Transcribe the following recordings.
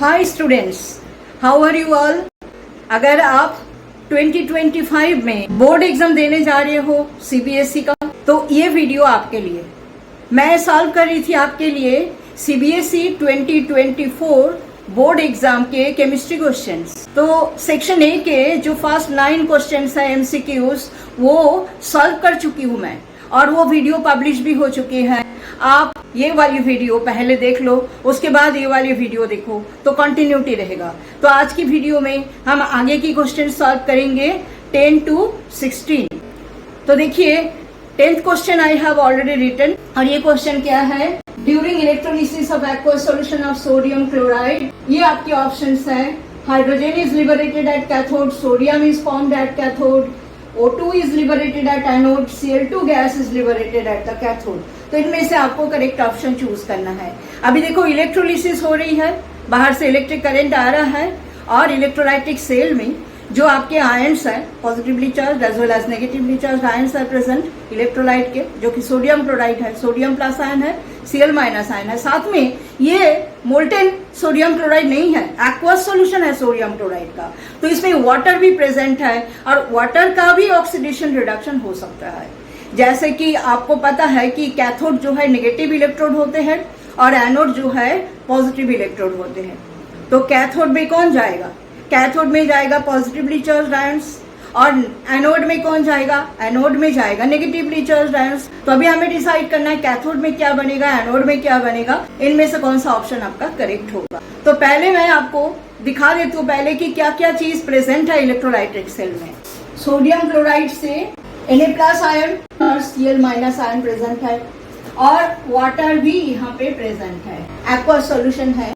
Hi students, how are you all. अगर आप 2025 में बोर्ड एग्जाम देने जा रहे हो सीबीएसई का, तो ये वीडियो आपके लिए। मैं सॉल्व कर रही थी आपके लिए सीबीएसई 2024 बोर्ड एग्जाम के केमिस्ट्री क्वेश्चंस। तो सेक्शन ए के जो फर्स्ट 9 क्वेश्चंस है एमसीक्यूज, वो सॉल्व कर चुकी हूँ मैं, और वो वीडियो पब्लिश भी हो चुकी है। आप ये वाली वीडियो पहले देख लो, उसके बाद ये वाली वीडियो देखो, तो कंटिन्यूटी रहेगा। तो आज की वीडियो में हम आगे की क्वेश्चन सॉल्व करेंगे 10 to 16। तो देखिए 10th question I have already written, और ये क्वेश्चन क्या है, during electrolysis of aqueous solution of sodium chloride. ये आपके ऑप्शंस है, hydrogen is liberated at cathode, sodium is formed at cathode, O2 is liberated at anode, Cl2 gas is liberated at the cathode। तो इनमें से आपको correct option choose करना है। अभी देखो इलेक्ट्रोलिसिस हो रही है, बाहर से इलेक्ट्रिक करंट आ रहा है, और इलेक्ट्रोलाइटिक सेल में जो आपके आयंस है positively charge as well as negatively charge ions है प्रेजेंट इलेक्ट्रोलाइट के, जो कि सोडियम क्लोराइड है, सोडियम प्लस आयन है, Cl माइनस आयन है। साथ में ये मोल्टेन सोडियम क्लोराइड नहीं है, एक्वस सॉल्यूशन है सोडियम क्लोराइड का, तो इसमें वाटर भी प्रेजेंट है, और वाटर का भी ऑक्सीडेशन रिडक्शन हो सकता है। जैसे कि आपको पता है कि कैथोड जो है नेगेटिव इलेक्ट्रोड होते हैं, और एनोड जो है पॉजिटिव इलेक्ट्रोड होते हैं। तो कैथोड में कौन जाएगा, कैथोड में जाएगा पॉजिटिवली चार्ज आयंस, और एनोड में कौन जाएगा, एनोड में जाएगा नेगेटिवली चार्ज आयंस। तो अभी हमें डिसाइड करना है कैथोड में क्या बनेगा, एनोड में क्या बनेगा, इनमें से कौन सा ऑप्शन आपका करेक्ट होगा। तो पहले मैं आपको दिखा देती हूँ पहले कि क्या क्या चीज प्रेजेंट है इलेक्ट्रोलाइटिक सेल में। सोडियम क्लोराइड से Na+ आयन और Cl- आयन प्रेजेंट है, और वाटर भी यहाँ पे प्रेजेंट है, एक्वस सॉल्यूशन है।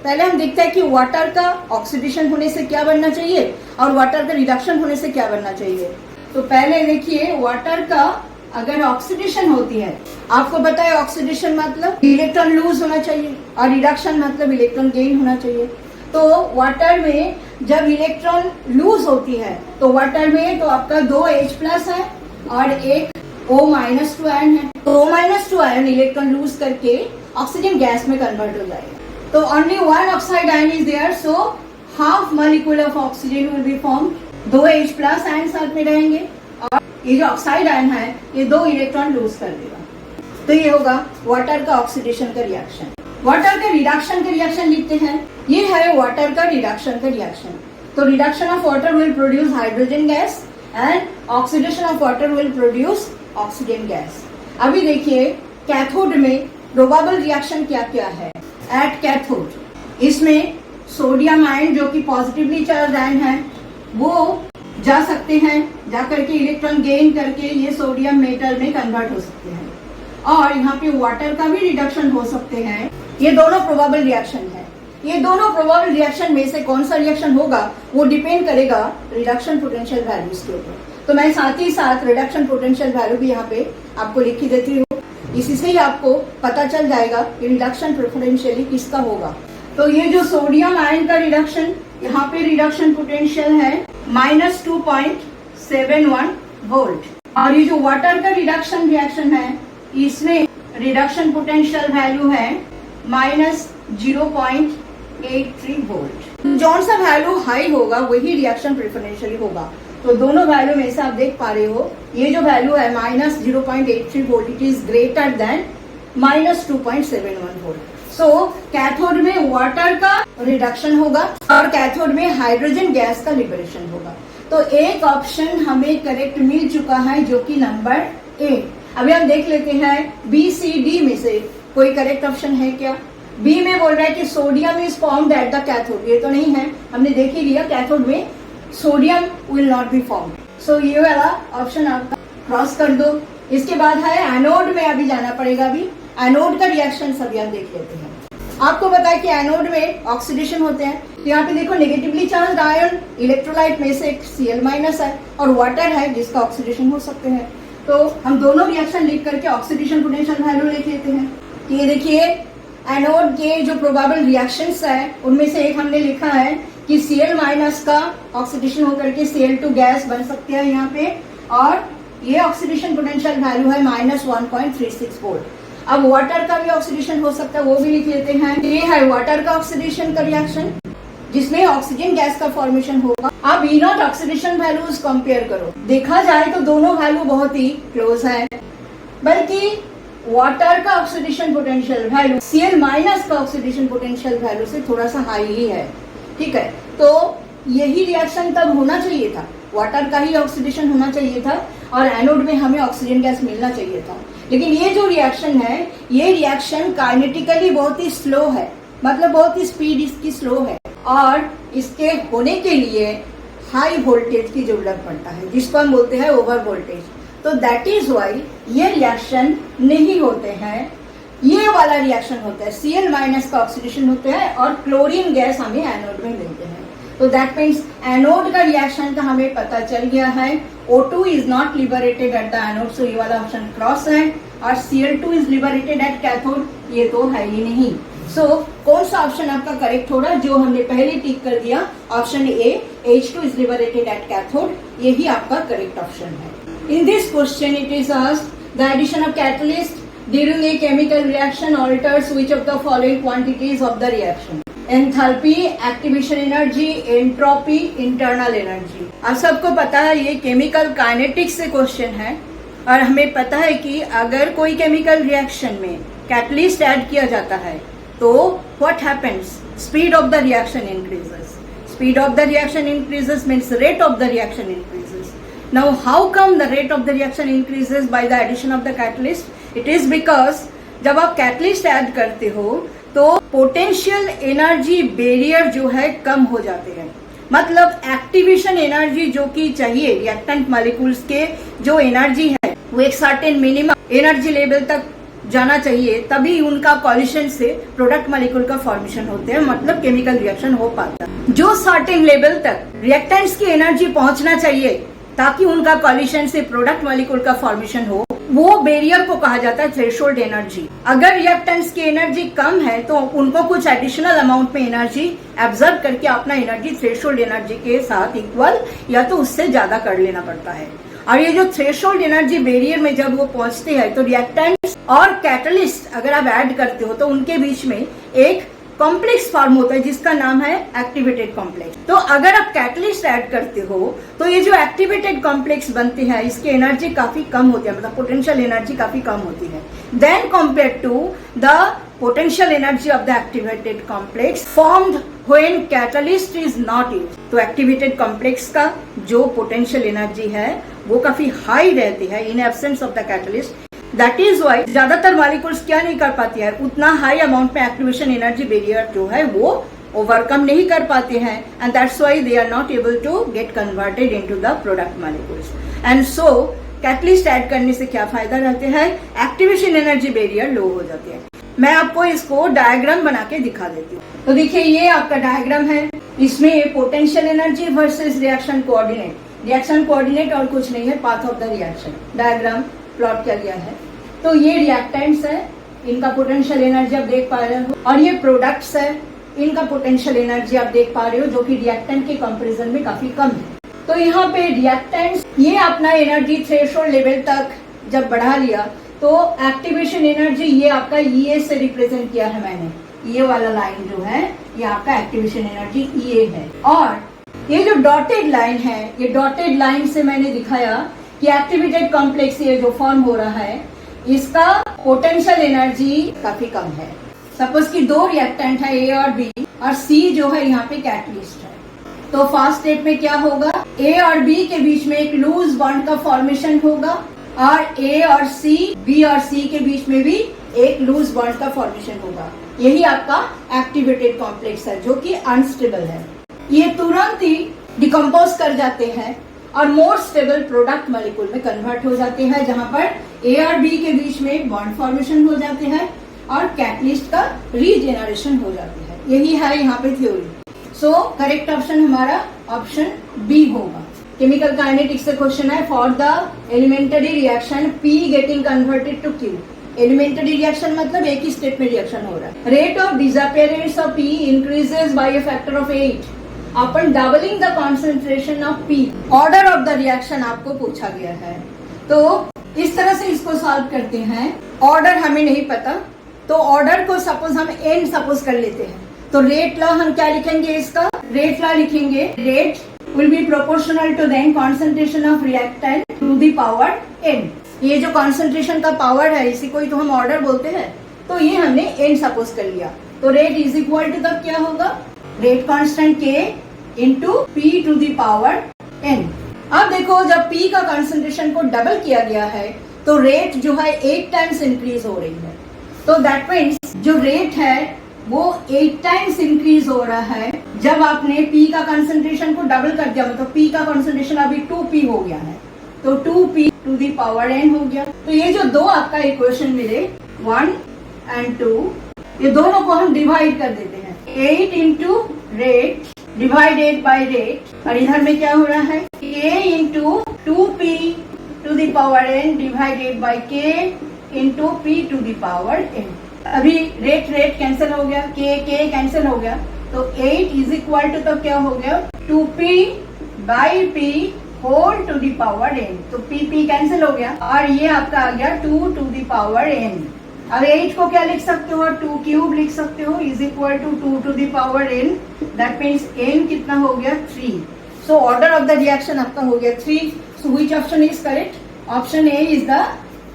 पहले हम देखते हैं कि वाटर का ऑक्सीडेशन होने से क्या बनना चाहिए, और वाटर का रिडक्शन होने से क्या बनना चाहिए। तो पहले देखिए वाटर का अगर ऑक्सीडेशन होती है, आपको पता है ऑक्सीडेशन मतलब इलेक्ट्रॉन लूज होना चाहिए, और रिडक्शन मतलब इलेक्ट्रॉन गेन होना चाहिए। तो वाटर में जब इलेक्ट्रॉन लूज होती है, तो वाटर में तो आपका 2 H+ है और एक O- आयन है। तो O- आयन इलेक्ट्रॉन लूज करके ऑक्सीजन गैस में कन्वर्ट हो जाएगा। तो only 1 oxide ion is there, so half molecule of oxygen will be formed. 2 H+ ion साथ में रहेंगे, और ये जो ऑक्साइड आयन है ये 2 इलेक्ट्रॉन लूज कर देगा। तो ये होगा वाटर का ऑक्सीडेशन का रिएक्शन। वाटर का रिडक्शन का रिएक्शन लिखते हैं, ये है वाटर का रिडक्शन का रिएक्शन। तो reduction of water will produce hydrogen gas, and oxidation of water will produce oxygen gas. अभी देखिए कैथोड में प्रोबेबल रिएक्शन क्या क्या है। एट कैथोड इसमें सोडियम आयन जो कि पॉजिटिवली चार्ज आयन है, वो जा सकते हैं, जा करके इलेक्ट्रॉन गेन करके ये सोडियम मेटल में कन्वर्ट हो सकते हैं, और यहाँ पे वाटर का भी रिडक्शन हो सकते हैं। ये दोनों प्रोबेबल रिएक्शन है। ये दोनों प्रोबेबल रिएक्शन में से कौन सा रिएक्शन होगा वो डिपेंड करेगा रिडक्शन पोटेंशियल वैल्यूज के ऊपर। तो मैं साथ ही साथ रिडक्शन पोटेंशियल वैल्यू भी यहाँ पे आपको लिख ही देती हूँ, इसी से ही आपको पता चल जाएगा कि रिडक्शन पोटेंशियली किसका होगा। तो ये जो सोडियम आयन का रिडक्शन, यहाँ पे रिडक्शन पोटेंशियल है -2.71 वोल्ट, और ये जो वाटर का रिडक्शन रिएक्शन है इसमें रिडक्शन पोटेंशियल वैल्यू है -0.83 वोल्ट। जौन सा वैल्यू हाई होगा वही रिएक्शन प्रेफरेंशियली होगा। तो दोनों वैल्यू में से आप देख पा रहे हो, ये जो वैल्यू है -0.83 volt, it is greater than -2.71 volt. So cathode में वाटर का रिडक्शन होगा, और कैथोड में हाइड्रोजन गैस का लिबरेशन होगा। तो एक ऑप्शन हमें करेक्ट मिल चुका है, जो कि नंबर ए। अभी हम देख लेते हैं बी सी डी में से कोई करेक्ट ऑप्शन है क्या। बी में बोल रहा है कि sodium is formed at the cathode, ये तो नहीं है, हमने देख ही लिया कैथोड में sodium will not be formed. So ये वाला ऑप्शन आपका क्रॉस कर दो। इसके बाद है एनोड में, अभी जाना पड़ेगा। अभी एनोड का रिएक्शन सभी हम देख लेते हैं। आपको पता है कि एनोड में ऑक्सीडेशन होते हैं। तो यहाँ पे देखो नेगेटिवली चार्ज आयन इलेक्ट्रोलाइट में से एक Cl- है, और वाटर है जिसका ऑक्सीडेशन हो सकते हैं। तो हम दोनों रिएक्शन लिख करके ऑक्सीडेशन पोटेंशियल वैल्यू लिख लेते हैं। तो ये देखिए एनोड के जो प्रोबेबल रिएक्शंस है उनमें से एक हमने लिखा है कि Cl- का ऑक्सीडेशन होकर के Cl2 गैस बन सकती है यहाँ पे, और ये ऑक्सीडेशन पोटेंशियल वैल्यू है -1.36 वोल्ट। अब वाटर का भी ऑक्सीडेशन हो सकता है, वो भी लिख लेते हैं। ये है वाटर का ऑक्सीडेशन का रिएक्शन जिसमें ऑक्सीजन गैस का फॉर्मेशन होगा। आप ई नॉट ऑक्सीडेशन वैल्यूज कंपेयर करो, देखा जाए तो दोनों वैल्यू बहुत ही क्लोज है, बल्कि वाटर का oxidation potential value Cl minus का ऑक्सीडेशन पोटेंशियल वैल्यू से थोड़ा सा हाई ही है। ठीक है, तो यही रिएक्शन तब होना चाहिए था, वाटर का ही ऑक्सीडेशन होना चाहिए था और एनोड में हमें ऑक्सीजन गैस मिलना चाहिए था। लेकिन ये जो रिएक्शन है, ये रिएक्शन काइनेटिकली बहुत ही स्लो है, मतलब बहुत ही स्पीड इसकी स्लो है और इसके होने के लिए हाई वोल्टेज की जरूरत पड़ता है, जिसको हम बोलते हैं ओवर वोल्टेज। तो दैट इज वाई ये रिएक्शन नहीं होते हैं, ये वाला रिएक्शन होता है, Cl माइनस का ऑक्सीडेशन होता है और क्लोरीन गैस हमें एनोड में मिलते हैं। तो दैट मीन्स एनोड का रिएक्शन का हमें पता चल गया है, O2 is not liberated at the anode, so ये वाला ऑप्शन क्रॉस है, और Cl2 is liberated at cathode, ये तो है ही नहीं। सो कौन सा ऑप्शन आपका करेक्ट होगा, जो हमने पहले टिक कर दिया, option A, H2 is liberated at cathode, यही आपका करेक्ट ऑप्शन है। In this question, it is asked the addition of catalyst during a chemical reaction alters which of the following quantities of the reaction? Enthalpy, activation energy, entropy, internal energy. आप सबको पता है ये chemical kinetics से question है और हमें पता है कि अगर कोई केमिकल रिएक्शन में कैटलिस्ट ऐड किया जाता है तो what happens? Speed of the reaction increases. Speed of the reaction increases means rate of the reaction increases. Now, how come the rate of the reaction increases by the addition of the catalyst? It is because जब आप catalyst add करते हो तो potential energy barrier जो है कम हो जाते हैं, मतलब एक्टिवेशन एनर्जी जो कि चाहिए रिएक्टेंट मॉलिक्यूल्स के जो एनर्जी है वो एक सर्टेन मिनिमम एनर्जी लेवल तक जाना चाहिए, तभी उनका कॉलिशन से प्रोडक्ट मॉलिक्यूल का फॉर्मेशन होते हैं, मतलब केमिकल रिएक्शन हो पाता है। जो सर्टेन लेवल तक रिएक्टेंट्स की एनर्जी पहुंचना चाहिए ताकि उनका कॉलिशन से प्रोडक्ट मॉलिक्यूल का फॉर्मेशन हो, वो बैरियर को कहा जाता है थ्रेशोल्ड एनर्जी। अगर रिएक्टेंट्स की एनर्जी कम है तो उनको कुछ एडिशनल अमाउंट में एनर्जी एब्जॉर्ब करके अपना एनर्जी थ्रेशोल्ड एनर्जी के साथ इक्वल या तो उससे ज्यादा कर लेना पड़ता है। और ये जो थ्रेशोल्ड एनर्जी बैरियर में जब वो पहुंचते हैं तो रिएक्टेंट्स और कैटलिस्ट अगर आप ऐड करते हो तो उनके बीच में एक कॉम्प्लेक्स फॉर्म होता है जिसका नाम है एक्टिवेटेड कॉम्प्लेक्स। तो अगर आप कैटलिस्ट ऐड करते हो तो ये जो एक्टिवेटेड कॉम्प्लेक्स बनते हैं इसकी एनर्जी काफी कम होती है, मतलब पोटेंशियल एनर्जी काफी कम होती है than compare to the potential energy of the activated complex formed when catalyst is not used. तो एक्टिवेटेड कॉम्प्लेक्स का जो पोटेंशियल एनर्जी है वो काफी हाई रहती है in absence of the catalyst. That is why ज्यादातर मॉलिक्यूल्स क्या नहीं कर पाती है, उतना हाई अमाउंट में एक्टिवेशन एनर्जी बैरियर जो है वो ओवरकम नहीं कर पाते हैं, and that's why they are not able to get converted into the product molecules. And so catalyst add करने से क्या फायदा रहते हैं, एक्टिवेशन एनर्जी बैरियर लो हो जाती है। मैं आपको इसको डायग्राम बना के दिखा देती हूँ। तो देखिए ये आपका डायग्राम है, इसमें potential energy versus reaction coordinate. Reaction coordinate और कुछ नहीं है, path of the reaction diagram plot किया गया है। तो ये रिएक्टेंट्स है, इनका पोटेंशियल एनर्जी आप देख पा रहे हो, और ये प्रोडक्ट्स है, इनका पोटेंशियल एनर्जी आप देख पा रहे हो जो कि रिएक्टेंट के कंपैरिजन में काफी कम है। तो यहाँ पे रिएक्टेंट्स ये अपना एनर्जी थ्रेशोल्ड लेवल तक जब बढ़ा लिया तो एक्टिवेशन एनर्जी ये आपका EA से रिप्रेजेंट किया है मैंने, ये वाला लाइन जो है ये आपका एक्टिवेशन एनर्जी EA है, और ये जो डॉटेड लाइन है ये डॉटेड लाइन से मैंने दिखाया कि एक्टिवेटेड कॉम्प्लेक्स ये जो फॉर्म हो रहा है इसका पोटेंशियल एनर्जी काफी कम है। सपोज कि दो रिएक्टेंट है A और B और C जो है यहाँ पे कैटलिस्ट है, तो फर्स्ट स्टेप में क्या होगा, A और B के बीच में एक लूज बॉन्ड का फॉर्मेशन होगा और A और C, B और C के बीच में भी एक लूज बॉन्ड का फॉर्मेशन होगा। यही आपका एक्टिवेटेड कॉम्प्लेक्स है जो कि अनस्टेबल है। ये तुरंत ही डिकम्पोज कर जाते हैं और मोर स्टेबल प्रोडक्ट मॉलिक्यूल में कन्वर्ट हो जाते हैं, जहां पर A और B के बीच में बॉन्ड फॉर्मेशन हो जाते हैं और कैटलिस्ट का रीजेनरेशन हो जाती है। यही है यहाँ पे थ्योरी। सो करेक्ट ऑप्शन हमारा ऑप्शन बी होगा। केमिकल काइनेटिक्स से क्वेश्चन है, for the elementary reaction P getting converted to Q। Elementary reaction मतलब एक ही स्टेप में रिएक्शन हो रहा है। Rate of disappearance of P increases by a factor of 8 upon doubling the concentration of P। Order of the reaction आपको पूछा गया है, तो इस तरह से इसको सॉल्व करते हैं। ऑर्डर हमें नहीं पता, तो ऑर्डर को सपोज हम एन सपोज कर लेते हैं, तो रेट लॉ हम क्या लिखेंगे, इसका रेट लॉ लिखेंगे, rate will be proportional to then concentration of reactant to the power N. ये जो कॉन्सेंट्रेशन का पावर है इसी को ही तो हम ऑर्डर बोलते हैं, तो ये हमने एन सपोज कर लिया। तो रेट इज इक्वल टू तब क्या होगा, रेट कांस्टेंट के into P to the power N. अब देखो जब पी का कॉन्सेंट्रेशन को डबल किया गया है तो रेट जो है 8 टाइम्स इंक्रीज हो रही है, तो दैट मीन्स जो रेट है वो 8 टाइम्स इंक्रीज हो रहा है। जब आपने पी का कॉन्सेंट्रेशन को डबल कर दिया, मतलब पी का कॉन्सेंट्रेशन अभी 2p हो गया है, तो 2p to the power n हो गया। तो ये जो दो आपका इक्वेशन मिले 1 और 2, ये दोनों को हम डिवाइड कर देते हैं, 8 into rate divided by rate, और इधर में क्या हो रहा है, k into 2p to the power n divided by k into p to the power n। अभी रेट कैंसिल हो गया, k कैंसिल हो गया, तो 8 इज इक्वल टू तब क्या हो गया 2p by p whole to the power n। तो p कैंसिल हो गया और ये आपका आ गया 2 टू द पावर n। अब 8 को क्या लिख सकते हो, 2 क्यूब लिख सकते हो, is equal to 2 to the power n। That means n कितना हो गया 3। So order of the reaction आपका हो गया 3। So which option is correct, option A is the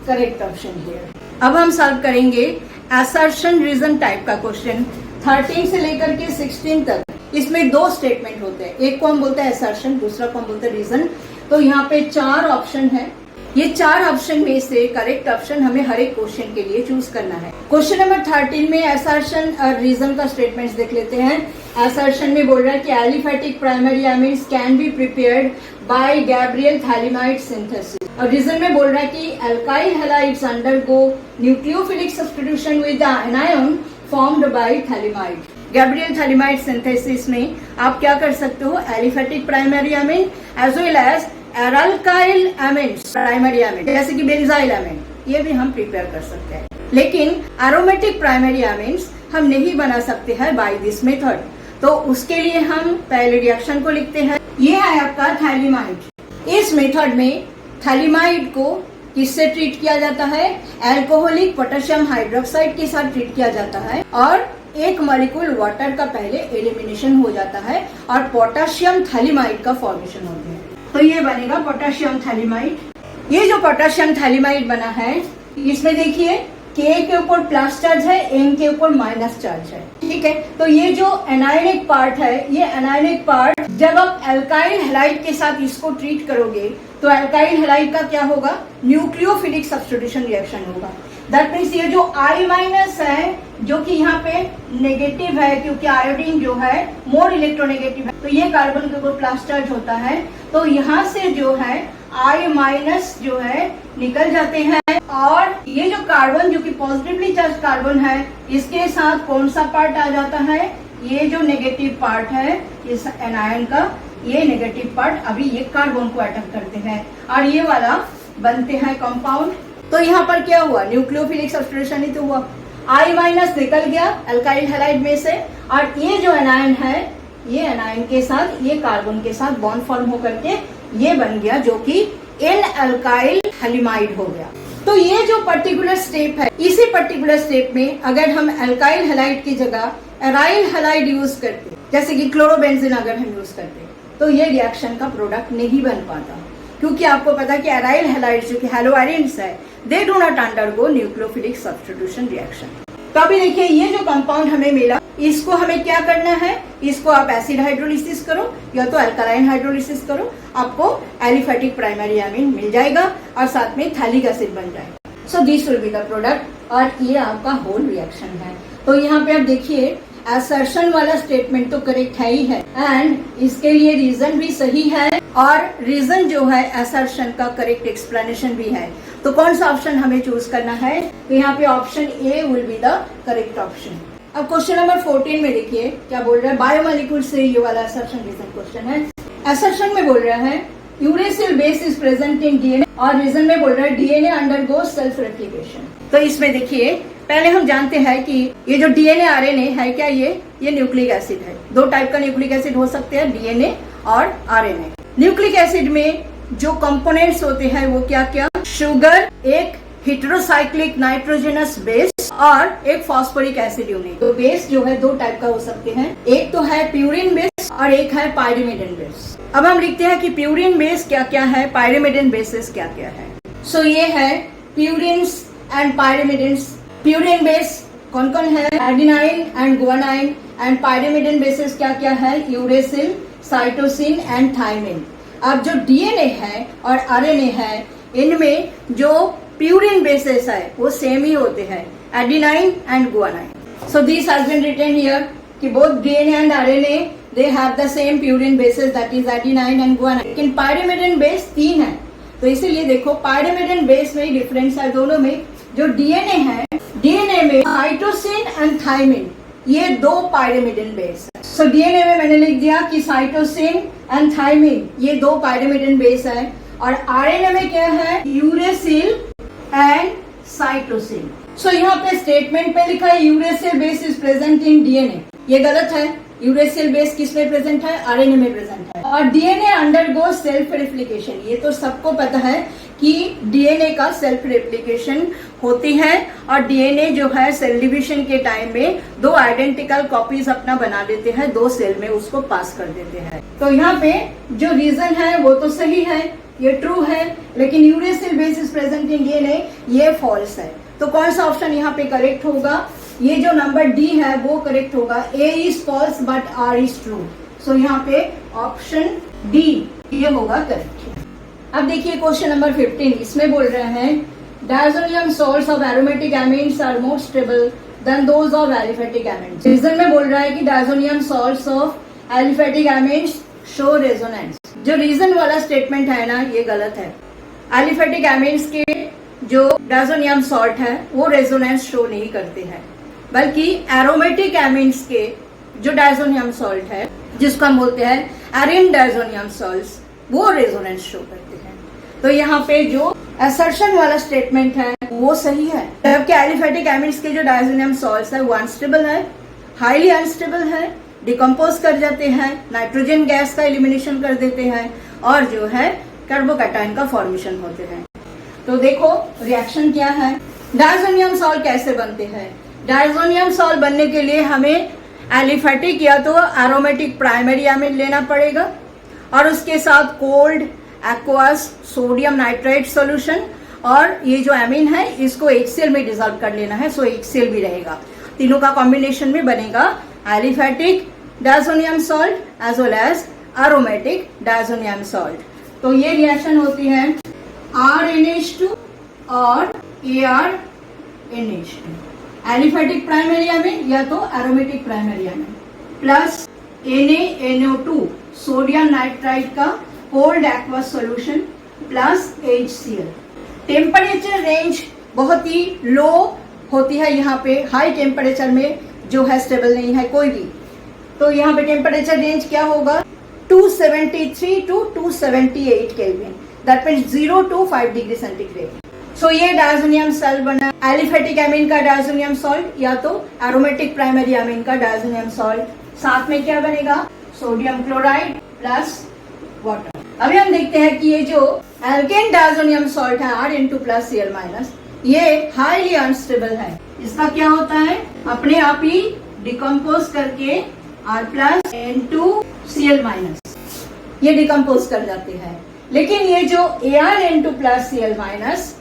correct option here. अब हम सॉल्व करेंगे असर्शन रीजन टाइप का क्वेश्चन 13 से लेकर के 16 तक। इसमें दो स्टेटमेंट होते हैं, एक को हम बोलते हैं असर्शन, दूसरा को हम बोलते हैं रीजन। तो यहाँ पे 4 ऑप्शन है, ये 4 ऑप्शन में से करेक्ट ऑप्शन हमें हर एक क्वेश्चन के लिए चूज करना है। क्वेश्चन नंबर 13 में असर्शन और रीजन का स्टेटमेंट्स देख लेते हैं। असर्शन में बोल रहा है कि aliphatic primary amides can be prepared by Gabriel phthalimide synthesis. और रीजन में बोल रहा है कि alkyl halides undergo nucleophilic substitution with the anion formed by phthalimide. Gabriel phthalimide synthesis में आप क्या कर सकते हो, aliphatic primary amide as well as aralkyl amides primary amide, जैसे कि बेंजाइल एमिड, ये भी हम प्रिपेयर कर सकते हैं। लेकिन एरोमेटिक प्राइमरी एमिड्स हम नहीं बना सकते हैं बाय दिस मेथड। तो उसके लिए हम पहले रिएक्शन को लिखते हैं। ये है आपका थैलिमाइड। इस मेथड में थैलिमाइड को किससे ट्रीट किया जाता है, अल्कोहलिक पोटेशियम हाइड्रोक्साइड के साथ ट्रीट किया जाता है, और एक मॉलिक्यूल वाटर का पहले एलिमिनेशन हो जाता है और पोटेशियम थैलिमाइड का फॉर्मेशन होता है। तो ये बनेगा पोटेशियम थैलिमाइड। ये जो पोटेशियम थैलिमाइड बना है इसमें देखिए K के ऊपर प्लस चार्ज है, N के ऊपर माइनस चार्ज है, ठीक है। तो ये जो एनायनिक पार्ट है, ये एनायनिक पार्ट जब आप अल्काइल हैलाइड के साथ इसको ट्रीट करोगे तो अल्काइल हैलाइड का क्या होगा, न्यूक्लियोफिलिक सब्स्टिट्यूशन रिएक्शन होगा। दैट मीन्स ये जो I माइनस है जो कि यहाँ पे नेगेटिव है, क्योंकि आयोडीन जो है मोर इलेक्ट्रोनेगेटिव है, तो ये कार्बन के ऊपर प्लस चार्ज होता है, तो यहाँ से जो है I माइनस जो है निकल जाते हैं, और ये जो कार्बन जो कि पॉजिटिवली चार्ज कार्बन है इसके साथ कौन सा पार्ट आ जाता है, ये जो नेगेटिव पार्ट है इस एनायन का, ये नेगेटिव पार्ट अभी ये कार्बन को अटैक करते हैं और ये वाला बनते हैं कंपाउंड। तो यहाँ पर क्या हुआ, न्यूक्लियोफिलिक सब्स्टिट्यूशन ही तो हुआ, I माइनस निकल गया अल्काइल हैलाइड में से, और ये जो एनायन है ये एनायन के साथ ये कार्बन के साथ बॉन्ड फॉर्म होकर के ये बन गया जो कि एन अल्काइल हैलिमाइड हो गया। तो ये जो पर्टिकुलर स्टेप है, इसी पर्टिकुलर स्टेप में अगर हम अल्काइल हैलाइड की जगह एराइल हैलाइड यूज करते, जैसे कि क्लोरोबेंजीन अगर हम यूज करते, तो ये रिएक्शन का प्रोडक्ट नहीं बन पाता, क्योंकि आपको पता है कि एराइल हैलाइड जो कि हैलोआरिन्स है they do not undergo nucleophilic substitution reaction. तो अभी देखिए ये जो कंपाउंड हमें मिला इसको हमें क्या करना है, इसको आप एसिड हाइड्रोलिसिस करो या तो अल्कलाइन हाइड्रोलिसिस करो, आपको एलिफेटिक प्राइमरी एमिन मिल जाएगा और साथ में थैलिक एसिड बन जाएगा। So this will be the product, और ये आपका होल रिएक्शन है। तो यहाँ पे आप देखिए असर्शन वाला स्टेटमेंट तो करेक्ट है ही है, एंड इसके लिए रीजन भी सही है, और रीजन जो है असर्शन का करेक्ट एक्सप्लेनेशन भी है। तो कौन सा ऑप्शन हमें चूज करना है, तो यहाँ पे option A will be the correct option. अब क्वेश्चन नंबर 14 में देखिए क्या बोल रहा है, बायोमोलिक्यूल से ये वाला असर्शन रीजन क्वेश्चन है। असर्शन में बोल रहा है uracil base is present in DNA, और रीजन में बोल रहा है डीएनए अंडरगो सेल्फ रेप्लिकेशन। तो इसमें देखिए पहले हम जानते हैं कि ये जो डीएनए आरएनए है क्या, ये न्यूक्लिक एसिड है। दो टाइप का न्यूक्लिक एसिड हो सकते हैं, डीएनए और आरएनए। न्यूक्लिक एसिड में जो कंपोनेंट्स होते हैं वो क्या क्या, शुगर, एक हेटेरोसाइक्लिक नाइट्रोजनस बेस और एक फॉस्फोरिक एसिड यूनिट। तो बेस जो है दो टाइप का हो सकते हैं, एक तो है प्यूरिन बेस और एक है पायरिमिडिन बेस। अब हम लिखते हैं कि प्यूरिन बेस क्या क्या है, पायरिमिडिन बेसेस क्या क्या है। सो ये है purines and pyrimidines. Purine base कौन कौन है, adenine and guanine, and pyrimidine bases क्या क्या है, यूरेसिल, साइटोसिन एंड थायमिन। अब जो डीएनए है और आरएनए है, इनमें जो प्यूरिन बेसेस है वो सेम ही होते हैं, adenine and guanine. So this has been written here कि both DNA and RNA they have the same purine bases, that is adenine and guanine. लेकिन पायरिमिडिन बेस 3 है, तो इसीलिए देखो पायरिमिडिन बेस में ही डिफरेंस है दोनों में। जो डीएनए है, डीएनए में साइटोसिन एंड थायमिन, ये 2 पायरिमिडिन बेस है। सो डीएनए में मैंने लिख दिया कि साइटोसिन एंड थायमिन ये 2 पायरिमिडिन बेस है, और आरएनए में क्या है, यूरेसिल एंड साइटोसिन। सो यहाँ पे स्टेटमेंट पे लिखा है uracil base is present in DNA, ये गलत है। यूरेसिल बेस किस में प्रेजेंट है, आरएनए में प्रेजेंट है। और डीएनए अंडरगो सेल्फ रेप्लिकेशन, ये तो सबको पता है कि डीएनए का सेल्फ रेप्लिकेशन होती है, और डीएनए जो है सेल डिवीजन के टाइम में 2 आइडेंटिकल कॉपीज अपना बना देते हैं, 2 सेल में उसको पास कर देते हैं। तो यहाँ पे जो रीजन है वो तो सही है, ये ट्रू है, लेकिन uracil base is present in DNA ये फॉल्स है। तो कौन सा ऑप्शन यहाँ पे करेक्ट होगा, ये जो नंबर डी है वो करेक्ट होगा। A is false but R is true. So यहाँ पे ऑप्शन डी ये होगा करेक्ट। अब देखिए क्वेश्चन नंबर 15, इसमें बोल रहे हैं diazonium salts of aromatic amines are more stable than those of aliphatic amines. Reason में बोल रहा है कि diazonium salts of aliphatic amines show resonance. जो रीजन वाला स्टेटमेंट है ना, ये गलत है। एलिफेटिक एमिन्स के जो डायजोनियम सॉल्ट है वो रेजोनेंस शो नहीं करते हैं, बल्कि एरोमेटिक एमिन्स के जो डायजोनियम सॉल्ट है, जिसको हम बोलते हैं एरिन डायजोनियम सॉल्ट्स, वो रेजोनेंस शो करते हैं। तो यहाँ पे जो असर्शन वाला स्टेटमेंट है वो सही है, जबकि एलिफेटिक एमिन्स के जो डायजोनियम सॉल्ट्स है वो अनस्टेबल है, हाईली अनस्टेबल है, डिकम्पोज कर जाते हैं, नाइट्रोजन गैस का एलिमिनेशन कर देते हैं, और जो है कार्बोकैटायन का फॉर्मेशन होते हैं। तो देखो रिएक्शन क्या है, डायजोनियम सॉल्ट कैसे बनते हैं। डायजोनियम सॉल्ट बनने के लिए हमें एलिफेटिक या तो एरोमेटिक प्राइमरी एमिन लेना पड़ेगा, और उसके साथ cold aqueous sodium nitrite solution, और ये जो एमिन है इसको HCl में डिजोल्व कर लेना है, सो HCl भी रहेगा। तीनों का कॉम्बिनेशन में बनेगा aliphatic diazonium salt as well as aromatic diazonium salt. तो ये रिएक्शन होती है RNH2 और ArNH2, एलिफेटिक प्राइमरी एमिन या तो aromatic primary amine, plus NaNO2 sodium nitrite का cold aqueous solution, plus HCl। Temperature range बहुत ही लो होती है, यहाँ पे हाई टेम्परेचर में जो है स्टेबल नहीं है कोई भी। तो यहाँ पे टेम्परेचर रेंज क्या होगा, 273 to 278 kelvin, that means 0 to 5 degree centigrade. So ये डायजोनियम सॉल्ट बना, एलिफेटिक एमिन का डायजोनियम सॉल्ट या तो एरोमेटिक प्राइमरी एमिन का डायजोनियम सॉल्ट, साथ में क्या बनेगा, सोडियम क्लोराइड प्लस वाटर। अभी हम देखते हैं कि ये जो एल्केन डायजोनियम सॉल्ट है Rn2+Cl-, ये हाईली अनस्टेबल है। इसका क्या होता है, अपने आप ही डिकम्पोज करके R+N2Cl- ये डिकम्पोज कर जाते हैं। लेकिन ये जो Ar(N2+Cl-)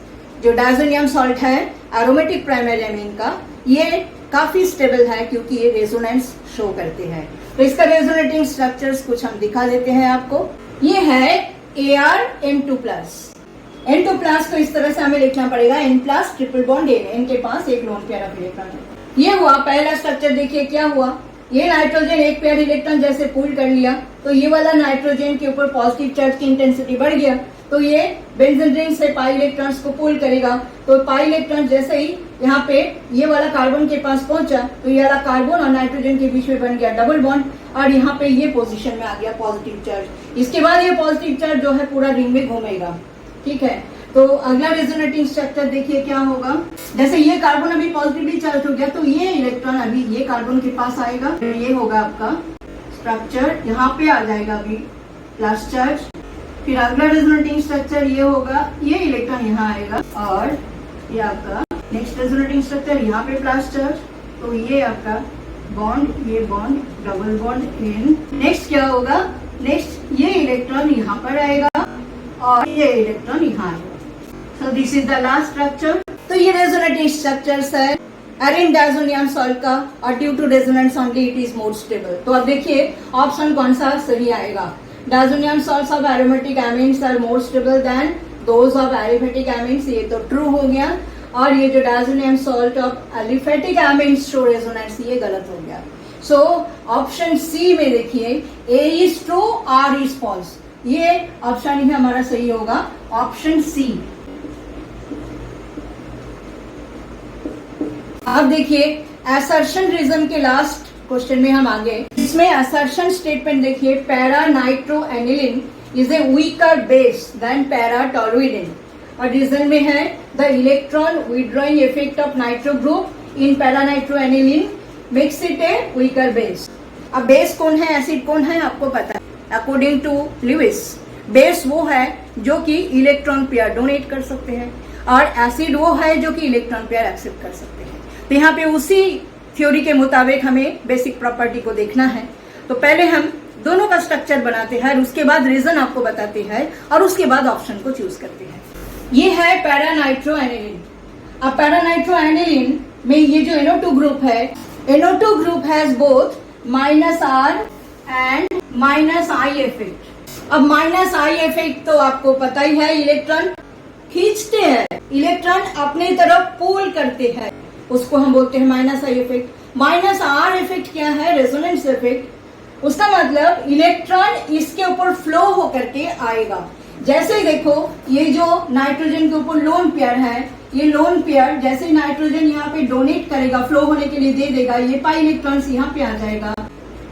जो डायजोनियम सॉल्ट है एरोमेटिक प्राइमरी एमिन का, ये काफी स्टेबल है क्योंकि ये रेजोनेंस शो करते हैं। तो इसका रेजोनेटिंग स्ट्रक्चर्स कुछ हम दिखा देते हैं आपको। ये है Ar(N2+). N2+ तो इस तरह से हमें लिखना पड़ेगा N+ triple bond N, N के पास एक लोन पेयर ऑफ इलेक्ट्रॉन है। ये हुआ पहला स्ट्रक्चर। देखिए क्या हुआ, ये नाइट्रोजन एक पेयर इलेक्ट्रॉन जैसे पुल कर लिया, तो ये वाला नाइट्रोजन के ऊपर पॉजिटिव चार्ज की इंटेंसिटी बढ़ गया, तो ये बेंजीन रिंग से पाई इलेक्ट्रॉन्स को पुल करेगा। तो पाई इलेक्ट्रॉन जैसे ही यहाँ पे ये वाला कार्बन के पास पहुंचा, तो ये वाला कार्बन और नाइट्रोजन के बीच में बन गया डबल बॉन्ड, और यहाँ पे ये पोजीशन में आ गया पॉजिटिव चार्ज। इसके बाद ये पॉजिटिव चार्ज जो है पूरा रिंग में घूमेगा। ठीक है, तो अगला रेजोनेटिंग स्ट्रक्चर देखिए क्या होगा। जैसे ये कार्बन अभी पॉजिटिवली चार्ज हो गया, तो ये इलेक्ट्रॉन अभी ये कार्बन के पास आएगा, ये होगा आपका स्ट्रक्चर। यहाँ पे आ जाएगा अभी प्लस चार्ज, फिर अगला रेजोनेटिंग स्ट्रक्चर ये होगा, ये इलेक्ट्रॉन यहाँ आएगा और ये आपका नेक्स्ट रेजोनेटिंग स्ट्रक्चर यहाँ पे प्लस चार्ज, तो ये आपका बॉन्ड, ये bond, double bond in. Next क्या होगा, नेक्स्ट ये इलेक्ट्रॉन यहाँ पर आएगा और ये इलेक्ट्रॉन यहाँ आएगा। So this is the last structure. तो ये रेजोनेटिंग स्ट्रक्चर्स है एरिन डायज़ोनियम सॉल्ट का, और due to resonance only it is more stable. तो अब देखिए ऑप्शन कौन सा सही आएगा। Diazonium salts of aromatic amines are more stable than those of aliphatic amines, ये तो ट्रू हो गया। और ये जो diazonium salt of aliphatic amines show resonance, ये गलत हो गया। सो ऑप्शन सी में देखिए A is true, R is false, ये ऑप्शन ही हमारा सही होगा, ऑप्शन सी। अब देखिए असर्शन रीजन के लास्ट क्वेश्चन में हम आगे, इसमें असर्शन स्टेटमेंट देखिए, para nitroaniline is a weaker base than para toluidine, और रीजन में है the electron withdrawing effect of nitro group in para nitroaniline makes it a weaker base. अब बेस कौन है, एसिड कौन है, आपको पता है। अकॉर्डिंग टू लिविस, बेस वो है जो कि इलेक्ट्रॉन पेयर डोनेट कर सकते हैं, और एसिड वो है जो कि इलेक्ट्रॉन पेयर एक्सेप्ट कर सकते हैं। तो यहाँ पे उसी थ्योरी के मुताबिक हमें बेसिक प्रॉपर्टी को देखना है। तो पहले हम दोनों का स्ट्रक्चर बनाते हैं, और उसके बाद रीजन आपको बताते हैं, और उसके बाद ऑप्शन को चूज करते हैं। ये है पैरा नाइट्रोएनिलीन। अब पैरा नाइट्रोएनिलीन में ये जो NO2 ग्रुप है, NO2 group has both -R and -I effect. अब -I इफेक्ट तो आपको पता ही है, इलेक्ट्रॉन खींचते हैं, इलेक्ट्रॉन अपने तरफ पुल करते हैं, उसको हम बोलते हैं -I इफेक्ट। -R इफेक्ट क्या है, रेजोनेंस इफेक्ट। उसका मतलब इलेक्ट्रॉन इसके ऊपर फ्लो होकर के आएगा। जैसे देखो ये जो नाइट्रोजन के ऊपर लोन पेयर है, ये लोन पेयर जैसे नाइट्रोजन यहाँ पे डोनेट करेगा, फ्लो होने के लिए दे देगा, ये पाई इलेक्ट्रॉन्स यहाँ पे आ जाएगा।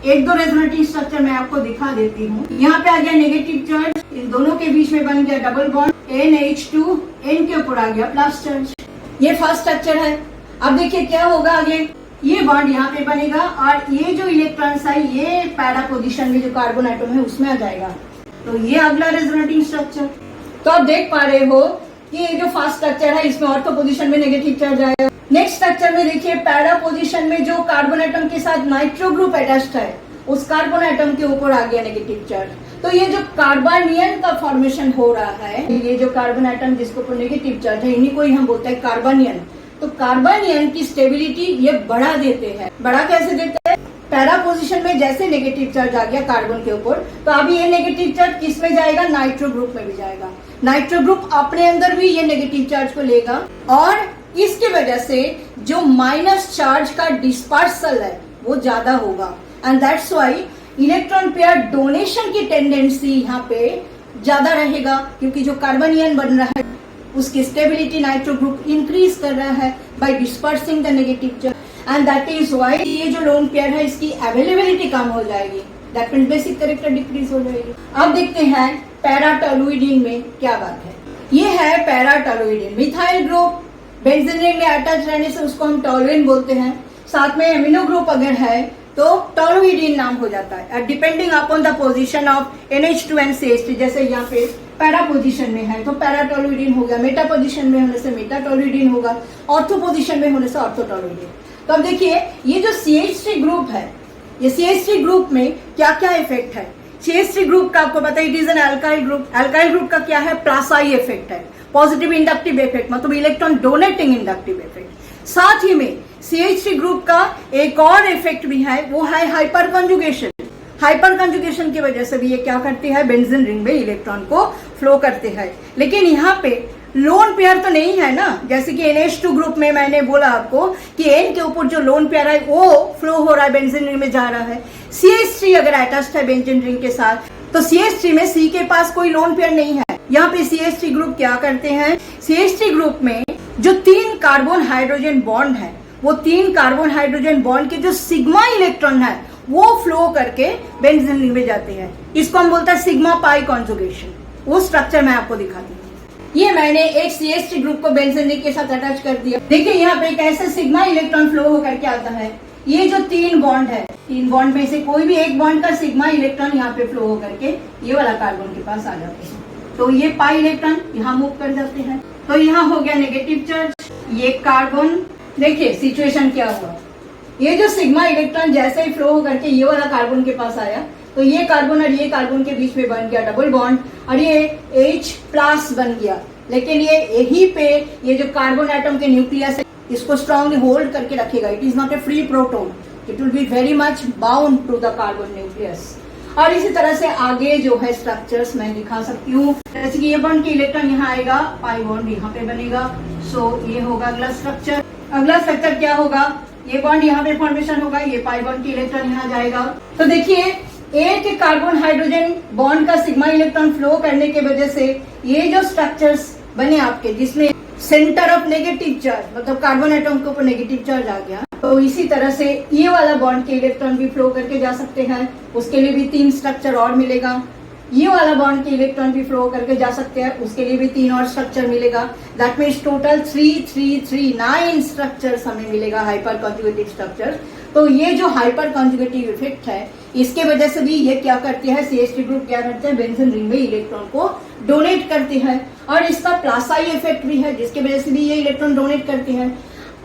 एक दो रेजोनेटिंग स्ट्रक्चर मैं आपको दिखा देती हूँ। यहाँ पे आ गया नेगेटिव चार्ज, इन दोनों के बीच में बन गया डबल बॉन्ड, NH2, N के ऊपर आ गया प्लस चार्ज। ये फर्स्ट स्ट्रक्चर है। अब देखिए क्या होगा आगे, ये बॉन्ड यहाँ पे बनेगा, और ये जो इलेक्ट्रॉन्स है ये पैरा पोजीशन में जो कार्बन एटम है उसमें आ जाएगा। तो ये अगला रेजोनेटिंग स्ट्रक्चर। तो आप देख पा रहे हो कि ये जो फर्स्ट स्ट्रक्चर है इसमें ऑर्थो पोजीशन में नेगेटिव चार्ज आएगा। नेक्स्ट स्ट्रक्चर में देखिए पैरा पोजीशन में जो कार्बन एटम के साथ नाइट्रो ग्रुप अटैच्ड है, उस कार्बन एटम के ऊपर आ गया नेगेटिव चार्ज। तो ये जो कार्बनियन का फॉर्मेशन हो रहा है, ये जो कार्बन एटम जिसके ऊपर नेगेटिव चार्ज है, इन्हीं को ही हम बोलते हैं कार्बनियन। तो कार्बनियन की स्टेबिलिटी ये बढ़ा देते हैं। बढ़ा कैसे देते हैं, पैरा पोजीशन में जैसे नेगेटिव चार्ज आ गया कार्बन के ऊपर, तो अभी ये नेगेटिव चार्ज किस में जाएगा, नाइट्रो ग्रुप में भी जाएगा। नाइट्रो ग्रुप अपने अंदर भी ये नेगेटिव चार्ज को लेगा, और इसकी वजह से जो माइनस चार्ज का डिस्पर्सल है वो ज्यादा होगा, and that's why electron pair donation की टेंडेंसी यहाँ पे ज्यादा रहेगा, क्योंकि जो कार्बनियन बन रहा है उसकी स्टेबिलिटी नाइट्रो ग्रुप इंक्रीज कर रहा है by dispersing the negative charge, and that is why ये जो लोन पेयर है इसकी अवेलेबिलिटी कम हो जाएगी, that means basic character decrease हो जाएगी। अब देखते हैं पैरा टोलुइडिन में क्या बात है। ये है para toluidine, methyl group benzene ring में अटैच रहने से उसको हम टोलुइन बोलते हैं। साथ में एमिनो ग्रुप अगर है तो टोलुइडिन नाम हो जाता है, depending upon the position of NH2 and CH3। जैसे यहाँ पे पैरा पोजीशन में है तो पैरा टोलुइडिन हो गया, मेटा पोजीशन में होने से मेटा टोलुइडिन होगा, ऑर्थो पोजीशन में होने से ऑर्थो टोलुइडिन। तो अब देखिए ये जो CH3 ग्रुप है, ये CH3 ग्रुप में क्या क्या इफेक्ट है। CH3 ग्रुप का आपको पता है it is an alkyl group. Alkyl group का क्या है, प्लस आई इफेक्ट है, पॉजिटिव इंडक्टिव इफेक्ट, मतलब इलेक्ट्रॉन डोनेटिंग इंडक्टिव इफेक्ट। साथ ही में CH3 ग्रुप का एक और इफेक्ट भी है, वो है हाइपर कंजुगेशन। हाइपर कंजुगेशन की वजह से भी ये क्या करती है, बेंजीन रिंग में इलेक्ट्रॉन को फ्लो करते हैं। लेकिन यहाँ पे लोन पेयर तो नहीं है ना, जैसे कि NH2 ग्रुप में मैंने बोला आपको कि N के ऊपर जो लोन पेयर है वो फ्लो हो रहा है, बेंजीन रिंग में जा रहा है। CH3 अगर अटैच्ड है बेंजीन रिंग के साथ, तो CH3 में C के पास कोई लोन पेयर नहीं है। यहाँ पे CH3 ग्रुप क्या करते हैं, CH3 ग्रुप में जो 3 कार्बन हाइड्रोजन बॉन्ड है, वो 3 कार्बन हाइड्रोजन बॉन्ड के जो सिग्मा इलेक्ट्रॉन है वो फ्लो करके बेंजीन रिंग में जाते हैं। इसको हम बोलते हैं सिग्मा पाई कॉन्जुगेशन। वो स्ट्रक्चर मैं आपको दिखाती हूँ। ये मैंने एक CH3 ग्रुप को बेंजीन रिंग के साथ अटैच कर दिया। देखिए यहाँ पे कैसे सिग्मा इलेक्ट्रॉन फ्लो होकर के आता है। ये जो 3 बॉन्ड है, 3 बॉन्ड में से कोई भी एक बॉन्ड का सिग्मा इलेक्ट्रॉन यहाँ पे फ्लो होकर के ये वाला कार्बन के पास आ जाते हैं। तो ये पाई इलेक्ट्रॉन यहाँ मूव कर जाते हैं, तो यहाँ हो गया नेगेटिव चार्ज। ये कार्बन, देखिए सिचुएशन क्या हुआ, ये जो सिग्मा इलेक्ट्रॉन जैसे ही फ्लो होकर के ये वाला कार्बन के पास आया, तो ये कार्बन और ये कार्बन के बीच में बन गया डबल बॉन्ड और ये H+ बन गया। लेकिन ये यही पे ये जो कार्बन एटम के न्यूक्लियस है इसको स्ट्रांगली होल्ड करके रखेगा। It is not a free proton, it will be very much bound to the carbon nucleus. और इसी तरह से आगे जो है स्ट्रक्चर्स मैं दिखा सकती हूँ, जैसे कि ये बॉन्ड की इलेक्ट्रॉन यहाँ आएगा, पाई बॉन्ड यहाँ पे बनेगा। सो ये होगा अगला स्ट्रक्चर। अगला स्ट्रक्चर क्या होगा, ये बॉन्ड यहाँ पे फॉर्मेशन होगा, ये पाई बॉन्ड की इलेक्ट्रॉन यहाँ जाएगा। तो देखिए एक कार्बन हाइड्रोजन बॉन्ड का सिग्मा इलेक्ट्रॉन फ्लो करने की वजह से ये जो स्ट्रक्चर्स बने आपके, जिसमें सेंटर ऑफ नेगेटिव चार्ज मतलब कार्बन एटम के ऊपर नेगेटिव चार्ज आ गया, तो इसी तरह से ये वाला बॉन्ड के इलेक्ट्रॉन भी फ्लो करके जा सकते हैं। उसके लिए भी 3 स्ट्रक्चर और मिलेगा। ये वाला बॉन्ड के इलेक्ट्रॉन भी फ्लो करके जा सकते हैं, उसके लिए भी 3 और स्ट्रक्चर मिलेगा। दैट मीन्स टोटल 9 स्ट्रक्चर्स हमें मिलेगा, हाइपर कॉन्जुगेटिव स्ट्रक्चर। तो ये जो हाइपर कॉन्जुगेटिव इफेक्ट है, इसके वजह से भी ये क्या करती है, CH3 ग्रुप क्या करते हैं, बेंजीन रिंग में इलेक्ट्रॉन को डोनेट करती है। और इसका प्लासाई इफेक्ट भी है, जिसके वजह से भी ये इलेक्ट्रॉन डोनेट करती है।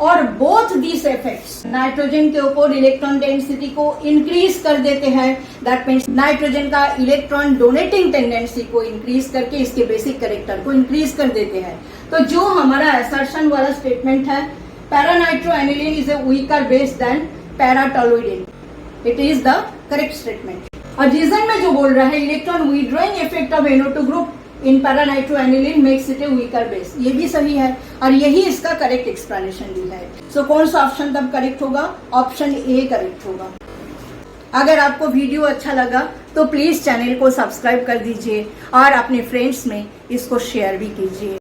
और बोथ दिस इफेक्ट्स नाइट्रोजन के ऊपर इलेक्ट्रॉन डेंसिटी को इंक्रीज कर देते हैं। दैट मीन्स नाइट्रोजन का इलेक्ट्रॉन डोनेटिंग टेंडेंसी को इंक्रीज करके इसके बेसिक कैरेक्टर को इंक्रीज कर देते हैं। तो जो हमारा असर्शन वाला स्टेटमेंट है, para nitroaniline is a weaker base than para toluidine, it is the correct statement. और रीजन में जो बोल रहा है, electron withdrawing effect of NO2 group in para nitroaniline makes it a weaker base, ये भी सही है और यही इसका करेक्ट एक्सप्लेनेशन भी है। सो कौन सा ऑप्शन तब करेक्ट होगा, ऑप्शन ए करेक्ट होगा। अगर आपको वीडियो अच्छा लगा तो प्लीज चैनल को सब्सक्राइब कर दीजिए और अपने फ्रेंड्स में इसको शेयर भी कीजिए।